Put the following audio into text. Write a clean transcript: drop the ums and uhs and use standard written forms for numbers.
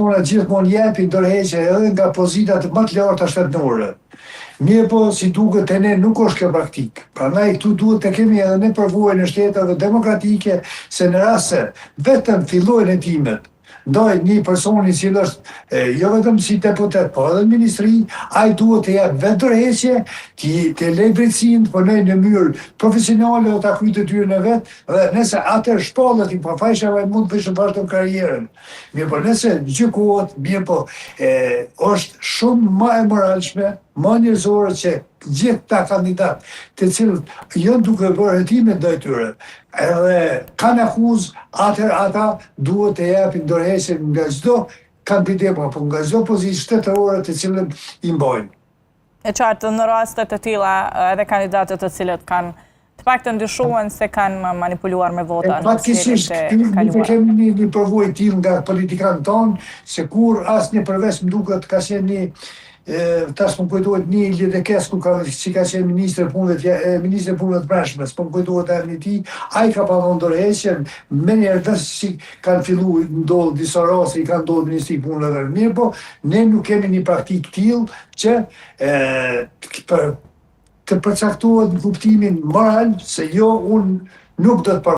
persona gjithmonë jepi ndërheqje edhe nga pozitat më të larta shtetërore. Mirë po, si duket e ne nuk është kjo praktik. Prandaj këtu duhet të kemi edhe ne përvojën e shteteve demokratike, se në rast se vetëm fillojnë hetimet ndaj një personi që është jo vetëm si deputet, po edhe në ministri, ai duhet të jap vetë ndërheqje, të lejë drejtsinë të punojë në mënyrë profesionale o ta kryejë detyrën e vet, dhe nëse atë shpallet i pafajshave mund të bëjë vazhdo karrierën. Mirë po, nëse gjykohet, mirë po, është shumë më e moralshme, më njerëzore që gjithë ta kandidat të cilët janë duke bërë hetime ndaj tyre, edhe kanë akuzë, atëherë ata duhet të japin ndërheqje nga çdo kandidat apo nga çdo pozitë shtetërore të cilën i mbajnë. E qartë, në rastet të tilla edhe kandidatët të cilët kanë të paktën dyshuan se kanë manipuluar me vota në fatkesisht, ne kemi një përvojë tillë nga politikanët tonë, se kur asnjë përveç më duket ka qenë një tash më kujtohet një Ljedekesku që ka qenë ministri i punëve të brendshme, s'po më kujtohet emri i tij, ai ka panon ndërheqjen, menjëherë si kanë filluar ndodh disa raste i kanë ndodhur ministri i punëve. Mirë po, ne nuk kemi një praktikë tillë që të përcaktohet në kuptimin moral se jo unë nuk do të